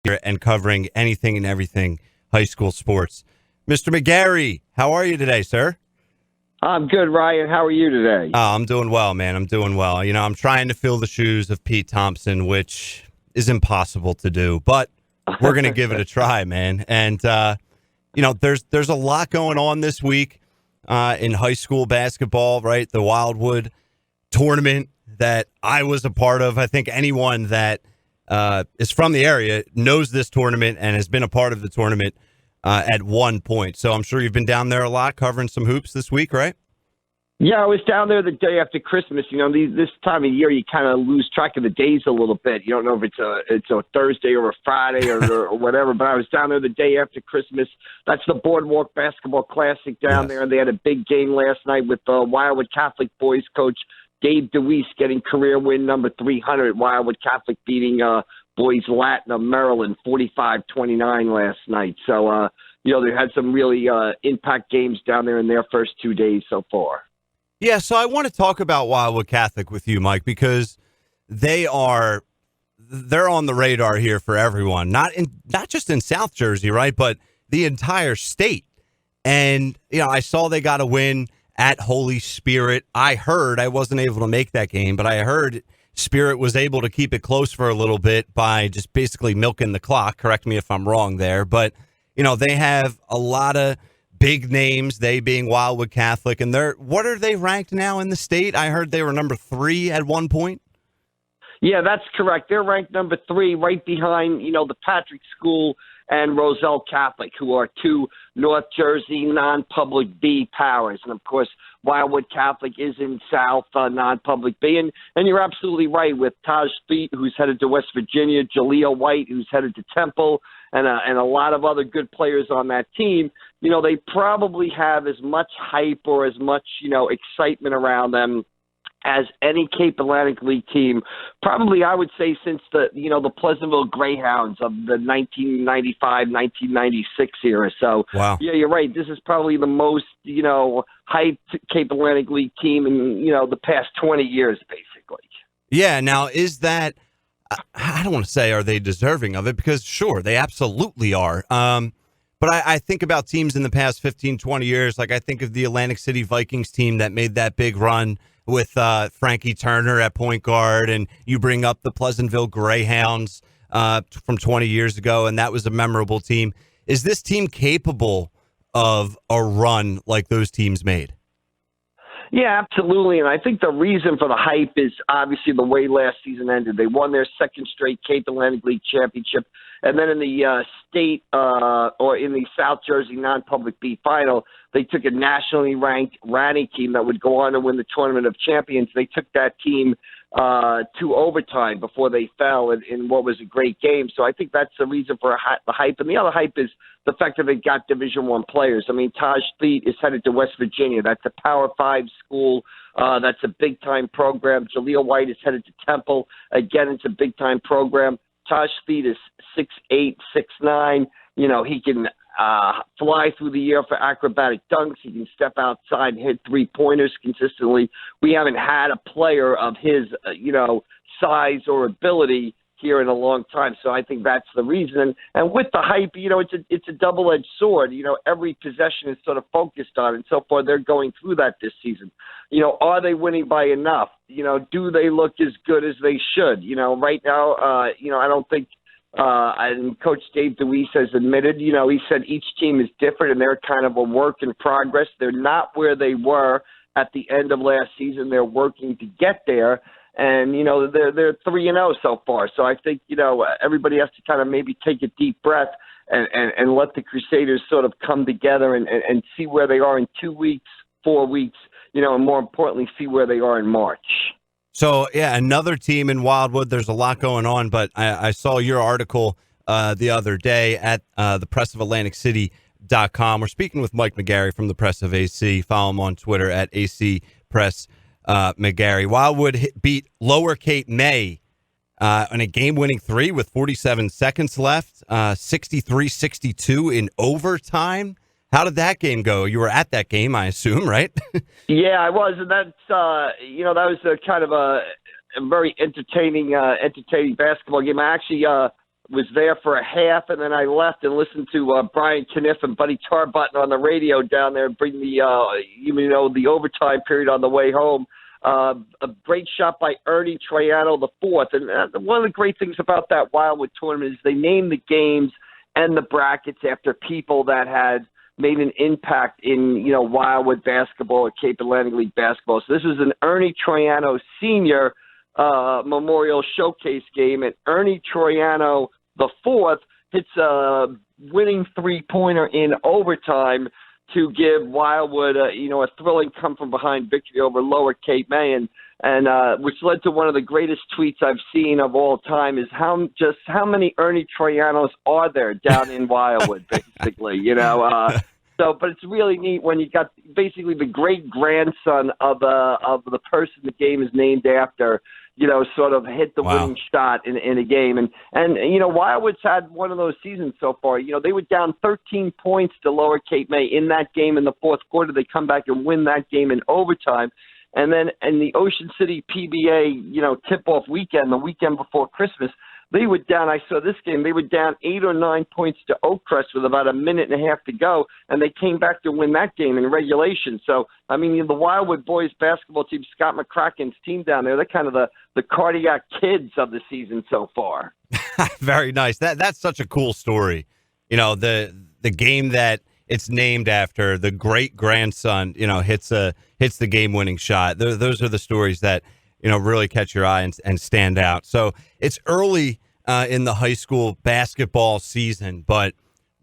here and covering anything and everything high school sports. Mr. McGarry, how are you today, sir? I'm good, Ryan. How are you today? Oh, I'm doing well, man. I'm doing well. You know, I'm trying to fill the shoes of Pete Thompson, which is impossible to do, but we're going to give it a try, man. And, you know, there's a lot going on this week in high school basketball, right? The Wildwood Tournament that I was a part of. I think anyone that is from the area knows this tournament and has been a part of the tournament at one point. So I'm sure you've been down there a lot covering some hoops this week, right? Yeah, I was down there the day after Christmas. You know, this time of year, you kind of lose track of the days a little bit. You don't know if it's a Thursday or a Friday or whatever. But I was down there the day after Christmas. That's the Boardwalk Basketball Classic down there. And they had a big game last night with Wildwood Catholic boys coach Dave DeWeese getting career win number 300. Wildwood Catholic beating boys Latin of Maryland 45-29 last night. So, you know, they had some really impact games down there in their first 2 days so far. Yeah, so I want to talk about Wildwood Catholic with you, Mike, because they're on the radar here for everyone. Not just in South Jersey, right, but the entire state. And you know, I saw they got a win at Holy Spirit. I wasn't able to make that game, but I heard Spirit was able to keep it close for a little bit by just basically milking the clock. Correct me if I'm wrong there, but you know, they have a lot of big names, they being Wildwood Catholic, and what are they ranked now in the state? I heard they were number 3 at one point. Yeah, that's correct. They're ranked number 3, right behind, you know, the Patrick School and Roselle Catholic, who are 2 North Jersey non-public B powers. And, of course, Wildwood Catholic is in South non-public B. And you're absolutely right with Taj Feet, who's headed to West Virginia, Jaleel White, who's headed to Temple, and a lot of other good players on that team. You know, they probably have as much hype or as much, you know, excitement around them as any Cape Atlantic League team, probably I would say since the Pleasantville Greyhounds of the 1995-1996 era. So, wow. Yeah, you're right. This is probably the most, you know, hyped Cape Atlantic League team in, you know, the past 20 years, basically. Yeah, now is that, I don't want to say are they deserving of it, because sure, they absolutely are. But I think about teams in the past 15, 20 years, like I think of the Atlantic City Vikings team that made that big run with Frankie Turner at point guard, and you bring up the Pleasantville Greyhounds from 20 years ago, and that was a memorable team. Is this team capable of a run like those teams made? Yeah, absolutely. And I think the reason for the hype is obviously the way last season ended. They won their second straight Cape Atlantic League championship. And then in the state or in the South Jersey non-public B final, they took a nationally ranked Rani team that would go on to win the Tournament of Champions. They took that team to overtime before they fell in what was a great game. So I think that's the reason for the hype. And the other hype is the fact that they got Division I players. I mean, Taj Feet is headed to West Virginia. That's a Power 5 school. That's a big-time program. Jaleel White is headed to Temple. Again, it's a big-time program. Taj Feet is 6'8", 6'9". You know, he can fly through the air for acrobatic dunks. He can step outside and hit three-pointers consistently. We haven't had a player of his, size or ability here in a long time. So I think that's the reason. And with the hype, it's a double-edged sword. Every possession is sort of focused on, and so far they're going through that this season. Are they winning by enough? Do they look as good as they should? Right now, I don't think and Coach Dave DeWeese has admitted, he said each team is different and they're kind of a work in progress. They're not where they were at the end of last season. They're working to get there. And, they're 3-0 so far. So I think, everybody has to kind of maybe take a deep breath and let the Crusaders sort of come together and see where they are in 2 weeks, 4 weeks, and more importantly, see where they are in March. So, yeah, another team in Wildwood. There's a lot going on, but I saw your article the other day at the Press of AtlanticCity.com. We're speaking with Mike McGarry from the Press of AC. Follow him on Twitter at AC Press McGarry. Wildwood beat Lower Cape May in a game-winning 3 with 47 seconds left, 63-62 in overtime. How did that game go? You were at that game, I assume, right? Yeah, I was, and that's that was a kind of a very entertaining basketball game. I actually was there for a half, and then I left and listened to Brian Kniff and Buddy Tarbutton on the radio down there, bring the overtime period on the way home. A great shot by Ernie Triano the fourth. And one of the great things about that Wildwood tournament is they named the games and the brackets after people that had made an impact in, Wildwood basketball or Cape Atlantic League basketball. So this is an Ernie Triano Senior Memorial Showcase game, and Ernie Triano the fourth hits a winning three-pointer in overtime to give Wildwood, a thrilling come-from-behind victory over Lower Cape May, and which led to one of the greatest tweets I've seen of all time is how many Ernie Trianos are there down in Wildwood, basically, So, but it's really neat when you got basically the great-grandson of the person the game is named after, sort of hit the winning shot in a game. And Wildwood's had one of those seasons so far. They were down 13 points to Lower Cape May in that game in the fourth quarter. They come back and win that game in overtime. And then in the Ocean City PBA, tip-off weekend, the weekend before Christmas, they were down, I saw this game, they were down 8 or 9 points to Oakcrest with about a minute and a half to go, and they came back to win that game in regulation. So, I mean, the Wildwood boys basketball team, Scott McCracken's team down there, they're kind of the cardiac kids of the season so far. Very nice. That's such a cool story. The game that it's named after, the great-grandson, hits the game-winning shot. Those are the stories that really catch your eye and stand out. So it's early in the high school basketball season, but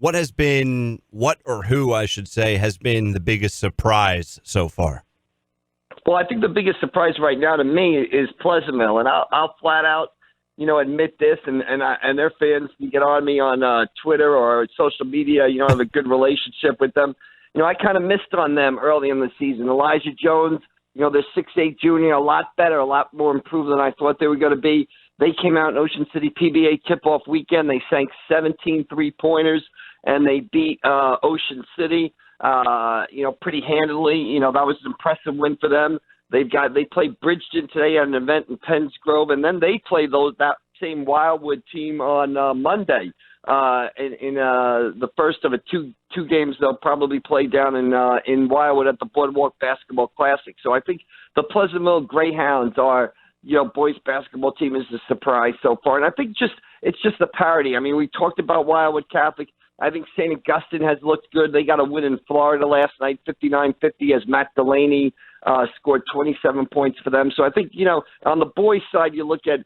who, I should say, has been the biggest surprise so far? Well, I think the biggest surprise right now to me is Pleasantville, and I'll flat out, admit this, and their fans can get on me on Twitter or social media. I have a good relationship with them. I kind of missed on them early in the season. Elijah Jones, they're 6'8" junior, a lot better, a lot more improved than I thought they were going to be. They came out in Ocean City PBA tip-off weekend. They sank 17 three-pointers, and they beat Ocean City, pretty handily. That was an impressive win for them. They played Bridgeton today at an event in Penns Grove, and then they play that same Wildwood team on Monday in the first of two games they'll probably play down in Wildwood at the Boardwalk Basketball Classic. So I think the Pleasantville Greyhounds are, boys basketball team is a surprise so far. And I think it's just the parity. I mean, we talked about Wildwood Catholic. I think St. Augustine has looked good. They got a win in Florida last night, 59-50, as Matt Delaney scored 27 points for them. So I think, on the boys' side, you look at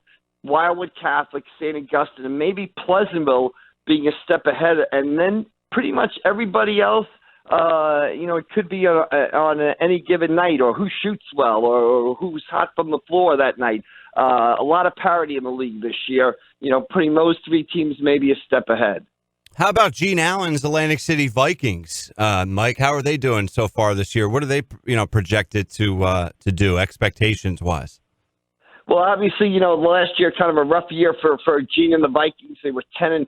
Wildwood Catholic, St. Augustine, and maybe Pleasantville being a step ahead, and then pretty much everybody else, it could be on any given night, or who shoots well, or who's hot from the floor that night. A lot of parity in the league this year, putting those three teams maybe a step ahead. How about Gene Allen's Atlantic City Vikings, Mike? How are they doing so far this year? What are they, projected to do expectations-wise? Well, obviously, last year kind of a rough year for Gene and the Vikings. They were 10-15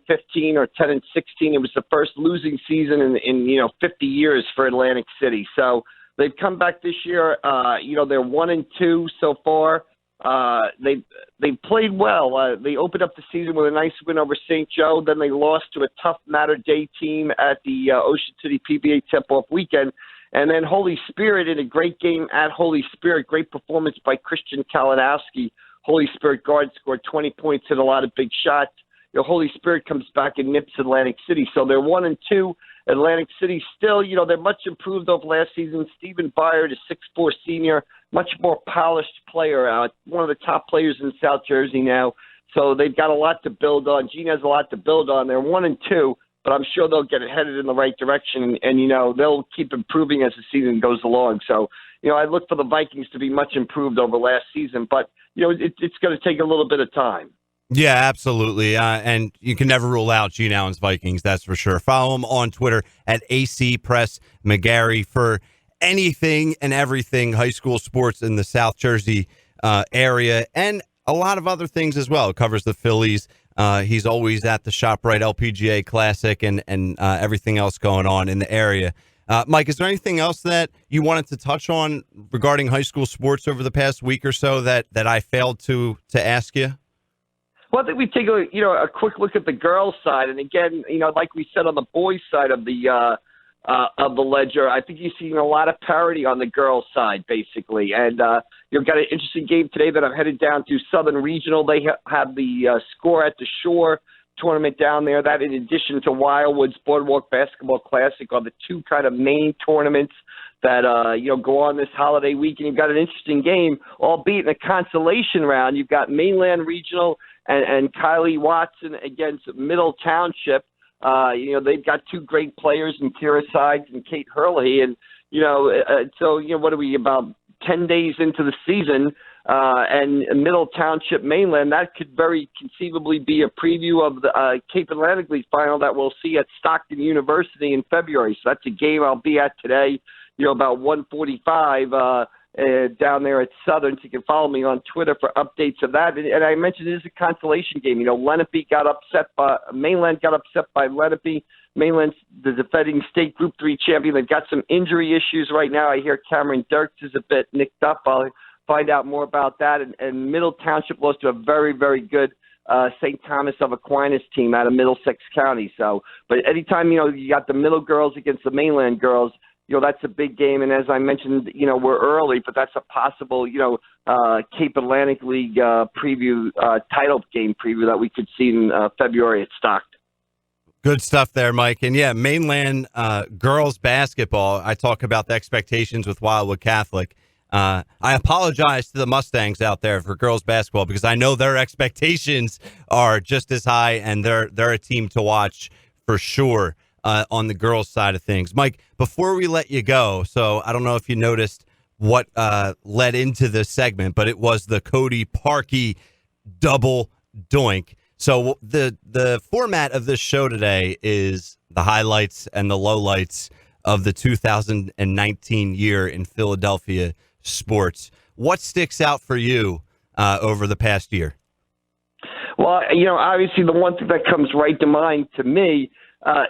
or 10-16. It was the first losing season in 50 years for Atlantic City. So they've come back this year. They're 1-2 so far. They played well. They opened up the season with a nice win over St. Joe. Then they lost to a tough Mater Dei team at the Ocean City PBA tip-off weekend. And then Holy Spirit in a great game at Holy Spirit. Great performance by Christian Kalinowski. Holy Spirit guard scored 20 points, hit a lot of big shots. Holy Spirit comes back and nips Atlantic City. So they're 1-2. Atlantic City still, they're much improved over last season. Stephen Byard, a 6'4" senior, much more polished player, one of the top players in South Jersey now. So they've got a lot to build on. Gene has a lot to build on. They're 1-2. But I'm sure they'll get headed in the right direction, and they'll keep improving as the season goes along. So, I look for the Vikings to be much improved over last season, but, it's going to take a little bit of time. Yeah, absolutely. And you can never rule out Gene Allen's Vikings, that's for sure. Follow him on Twitter at AC Press McGarry for anything and everything high school sports in the South Jersey area, and a lot of other things as well. Covers the Phillies. He's always at the ShopRite LPGA Classic and everything else going on in the area. Mike, is there anything else that you wanted to touch on regarding high school sports over the past week or so that I failed to ask you? Well, I think we take a quick look at the girls' side, and again, like we said on the boys' side of the ledger, I think you're seeing a lot of parity on the girls' side, basically. And you've got an interesting game today that I'm headed down to Southern Regional. They have the Score at the Shore tournament down there. That, in addition to Wildwood's Boardwalk Basketball Classic, are the two kind of main tournaments that go on this holiday week. And you've got an interesting game, albeit in a consolation round. You've got Mainland Regional and Kylie Watson against Middle Township. They've got two great players in Kira Sides and Kate Hurley. And, what are we, about 10 days into the season, and Middle Township Mainland, that could very conceivably be a preview of the Cape Atlantic League final that we'll see at Stockton University in February. So that's a game I'll be at today, about 1:45 down there at Southern. So you can follow me on Twitter for updates of that. And I mentioned it is a consolation game. Lenape Mainland got upset by Lenape. Mainland's the defending state Group 3 champion. They've got some injury issues right now. I hear Cameron Dirks is a bit nicked up. I'll find out more about that. And Middle Township lost to a very, very good St. Thomas of Aquinas team out of Middlesex County. But anytime, you got the Middle girls against the Mainland girls, that's a big game. And as I mentioned, we're early, but that's a possible, Cape Atlantic League preview, title game preview that we could see in February at Stockton. Good stuff there, Mike. And yeah, Mainland girls basketball, I talk about the expectations with Wildwood Catholic. I apologize to the Mustangs out there for girls basketball because I know their expectations are just as high, and they're a team to watch for sure on the girls' side of things. Mike, before we let you go, so I don't know if you noticed what led into this segment, but it was the Cody Parkey double doink. So the format of this show today is the highlights and the lowlights of the 2019 year in Philadelphia sports. What sticks out for you over the past year? Well, obviously the one thing that comes right to mind to me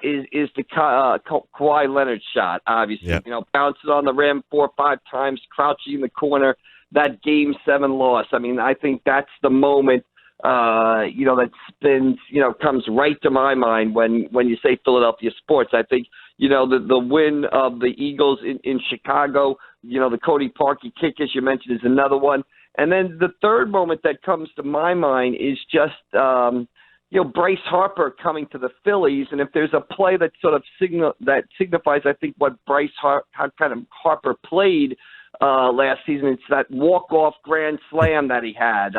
is the Kawhi Leonard shot. Obviously, yep. Bouncing on the rim 4 or 5 times, crouching in the corner. That Game 7 loss. I mean, I think that's the moment. That spins, comes right to my mind when you say Philadelphia sports. I think, the win of the Eagles in Chicago, the Cody Parkey kick, as you mentioned, is another one. And then the third moment that comes to my mind is just, Bryce Harper coming to the Phillies. And if there's a play that sort of signifies, I think, what Bryce Harper played last season, it's that walk-off grand slam that he had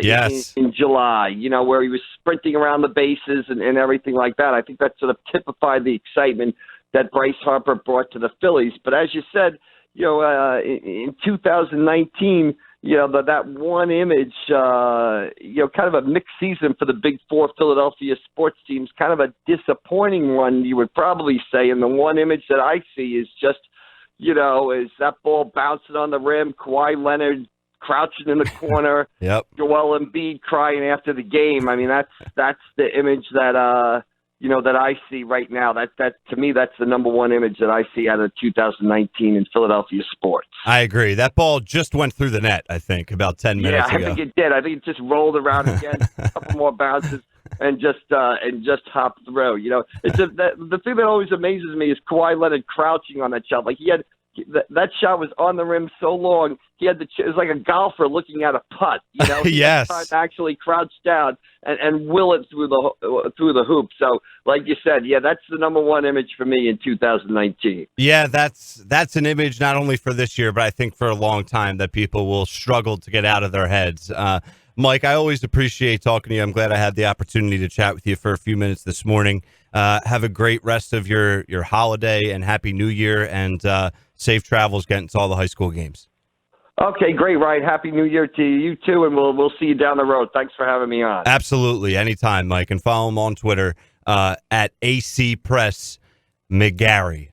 yes. in July, where he was sprinting around the bases and everything like that. I think that sort of typified the excitement that Bryce Harper brought to the Phillies. But as you said, in 2019, that one image, kind of a mixed season for the Big Four Philadelphia sports teams, kind of a disappointing one, you would probably say. And the one image that I see is just, is that ball bouncing on the rim, Kawhi Leonard crouching in the corner, yep. Joel Embiid crying after the game. I mean, that's the image that that I see right now. That to me, that's the number one image that I see out of 2019 in Philadelphia sports. I agree. That ball just went through the net, I think, about 10 minutes ago. Yeah, I think it did. I think it just rolled around again, a couple more bounces, and just hopped through. It's the thing that always amazes me is Kawhi Leonard crouching on that shot. Like that shot was on the rim so long, it was like a golfer looking at a putt. Yes. He actually crouch down and will it through the hoop. So, like you said, that's the number one image for me in 2019. Yeah, that's an image not only for this year, but I think for a long time that people will struggle to get out of their heads. Mike, I always appreciate talking to you. I'm glad I had the opportunity to chat with you for a few minutes this morning. Have a great rest of your holiday and Happy New Year, and safe travels getting to all the high school games. Okay, great, Ryan. Happy New Year to you too, and we'll see you down the road. Thanks for having me on. Absolutely, anytime, Mike. And follow him on Twitter at AC Press McGarry.